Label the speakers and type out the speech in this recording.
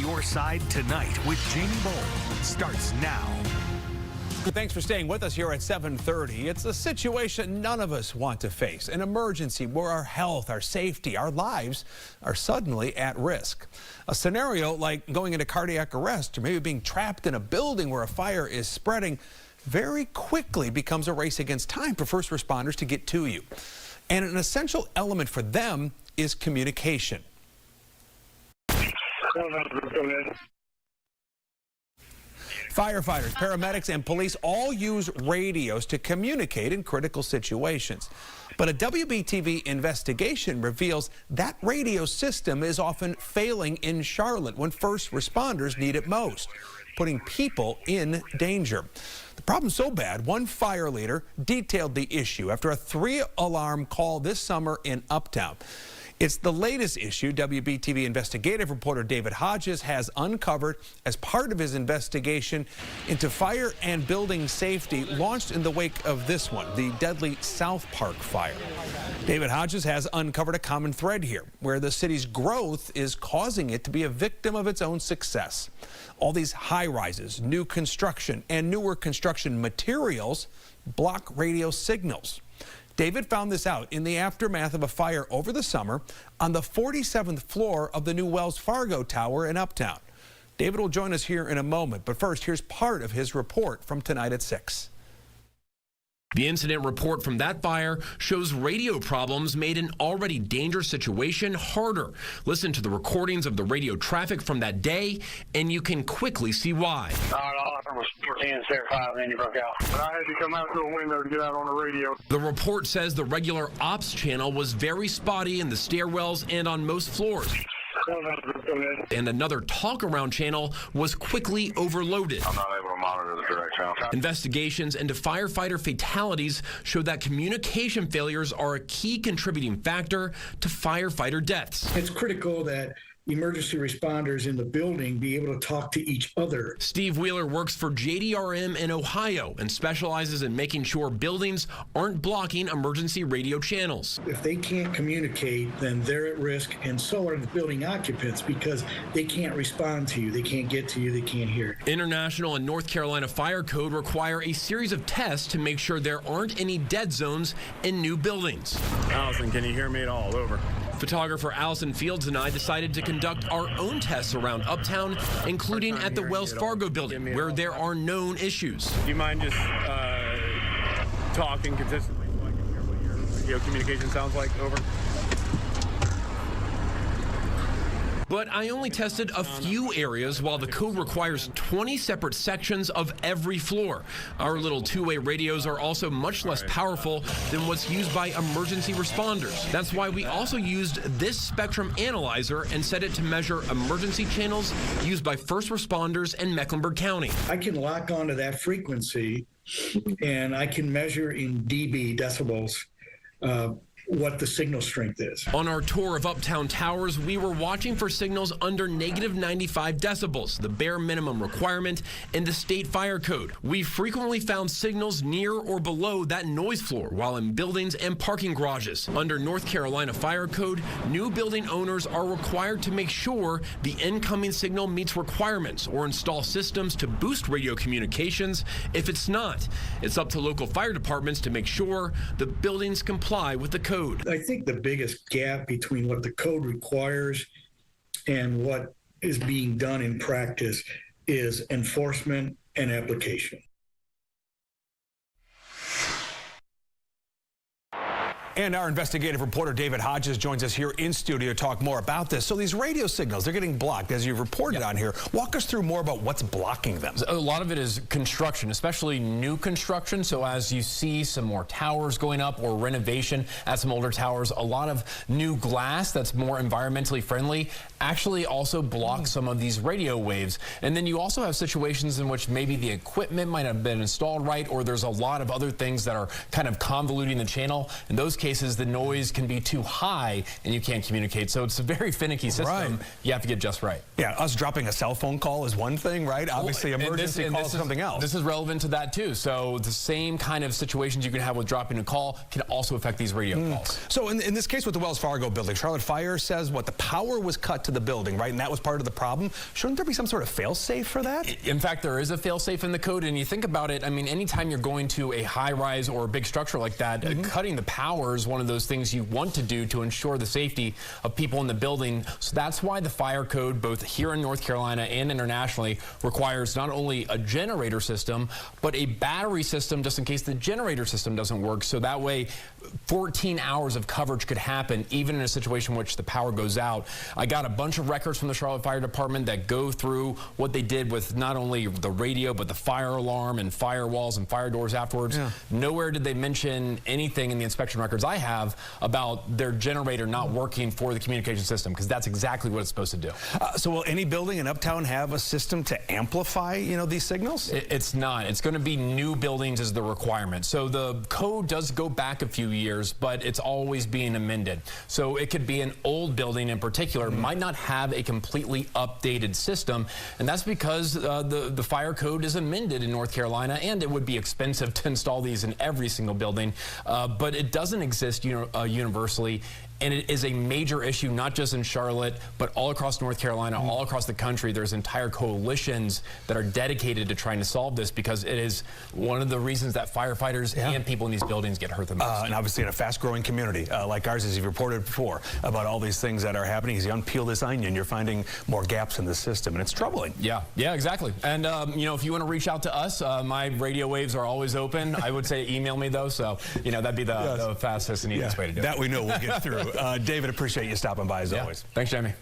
Speaker 1: your side tonight with Jamie Bold starts now.
Speaker 2: Thanks for staying with us here at 7:30. It's a situation none of us want to face, an emergency where our health, our safety, our lives are suddenly at risk. A scenario like going into cardiac arrest or maybe being trapped in a building where a fire is spreading very quickly becomes a race against time for first responders to get to you. And an essential element for them is communication. Firefighters, paramedics, and police all use radios to communicate in critical situations. But a WBTV investigation reveals that radio system is often failing in Charlotte when first responders need it most, putting people in danger. The problem's so bad, one fire leader detailed the issue after a 3-alarm call this summer in Uptown. It's the latest issue WBTV investigative reporter David Hodges has uncovered as part of his investigation into fire and building safety launched in the wake of this one, the deadly South Park fire. David Hodges has uncovered a common thread here, where the city's growth is causing it to be a victim of its own success. All these high-rises, new construction, and newer construction materials block radio signals. David found this out in the aftermath of a fire over the summer on the 47th floor of the new Wells Fargo Tower in Uptown. David will join us here in a moment, but first, here's part of his report from tonight at 6.
Speaker 3: The incident report from that fire shows radio problems made an already dangerous situation harder. Listen to the recordings of the radio traffic from that day, and you can quickly see why.
Speaker 4: All I heard was 14 stair 5, and then you broke out. But I had to come out to a window to get out on the radio.
Speaker 3: The report says the regular ops channel was very spotty in the stairwells and on most floors. And another talk-around channel was quickly overloaded.
Speaker 4: I'm not able to monitor the direct channel.
Speaker 3: Investigations into firefighter fatalities show that communication failures are a key contributing factor to firefighter deaths.
Speaker 5: It's critical that emergency responders in the building be able to talk to each other.
Speaker 3: Steve Wheeler works for JDRM in Ohio and specializes in making sure buildings aren't blocking emergency radio channels.
Speaker 5: If they can't communicate, then they're at risk, and so are the building occupants, because they can't respond to you, they can't get to you, they can't hear.
Speaker 3: International and North Carolina Fire Code require a series of tests to make sure there aren't any dead zones in new buildings.
Speaker 4: Allison, can you hear me at all? Over.
Speaker 3: Photographer Allison Fields and I decided to conduct our own tests around Uptown, including at the Wells Fargo building, where there are known issues.
Speaker 4: Do you mind just talking consistently so I can hear what your radio communication sounds like? Over.
Speaker 3: But I only tested a few areas while the code requires 20 separate sections of every floor. Our little two-way radios are also much less powerful than what's used by emergency responders. That's why we also used this spectrum analyzer and set it to measure emergency channels used by first responders in Mecklenburg County.
Speaker 5: I can lock onto that frequency, and I can measure in dB, decibels, what the signal strength is.
Speaker 3: On our tour of Uptown Towers, we were watching for signals under -95 decibels, the bare minimum requirement in the state fire code. We frequently found signals near or below that noise floor while in buildings and parking garages. Under North Carolina Fire Code, new building owners are required to make sure the incoming signal meets requirements or install systems to boost radio communications. If it's not, it's up to local fire departments to make sure the buildings comply with the code.
Speaker 5: I think the biggest gap between what the code requires and what is being done in practice is enforcement and application.
Speaker 2: And our investigative reporter David Hodges joins us here in studio to talk more about this. So these radio signals, they're getting blocked, as you've reported on here. Walk us through more about what's blocking them.
Speaker 6: A lot of it is construction, especially new construction. So as you see some more towers going up or renovation at some older towers, a lot of new glass that's more environmentally friendly actually also blocks some of these radio waves. And then you also have situations in which maybe the equipment might have been installed right, or there's a lot of other things that are kind of convoluting the channel. In those cases, cases, the noise can be too high and you can't communicate. So it's a very finicky system.
Speaker 2: Right.
Speaker 6: You have to get just right.
Speaker 2: Yeah, us dropping a cell phone call is one thing, right? Obviously, emergency call is something else.
Speaker 6: This is relevant to that, too. So the same kind of situations you can have with dropping a call can also affect these radio calls.
Speaker 2: So in this case with the Wells Fargo building, Charlotte Fire says what, the power was cut to the building, right? And that was part of the problem. Shouldn't there be some sort of fail-safe for that?
Speaker 6: In fact, there is a fail-safe in the code, and you think about it, I mean, anytime you're going to a high-rise or a big structure like that, cutting the power is one of those things you want to do to ensure the safety of people in the building. So that's why the fire code, both here in North Carolina and internationally, requires not only a generator system, but a battery system just in case the generator system doesn't work. So that way, 14 hours of coverage could happen, even in a situation in which the power goes out. I got a bunch of records from the Charlotte Fire Department that go through what they did with not only the radio, but the fire alarm and firewalls and fire doors afterwards.
Speaker 2: Yeah.
Speaker 6: Nowhere did they mention anything in the inspection records I have about their generator not working for the communication system, because that's exactly what it's supposed to do.
Speaker 2: So will any building in Uptown have a system to amplify, these signals?
Speaker 6: It's not. It's going to be new buildings is the requirement. So the code does go back a few years, but it's always being amended. So it could be an old building in particular, might not have a completely updated system, and that's because the fire code is amended in North Carolina, and it would be expensive to install these in every single building, but it doesn't exist universally. And it is a major issue, not just in Charlotte, but all across North Carolina, all across the country. There's entire coalitions that are dedicated to trying to solve this, because it is one of the reasons that firefighters and people in these buildings get hurt the most.
Speaker 2: And obviously in a fast-growing community like ours, as you've reported before, about all these things that are happening. As you unpeel this onion, you're finding more gaps in the system, and it's troubling.
Speaker 6: Yeah, exactly. And, if you want to reach out to us, my radio waves are always open. I would say email me, though, so, that'd be the fastest and easiest way to do it.
Speaker 2: That we know we'll get through. David, appreciate you stopping by as always.
Speaker 6: Thanks, Jamie.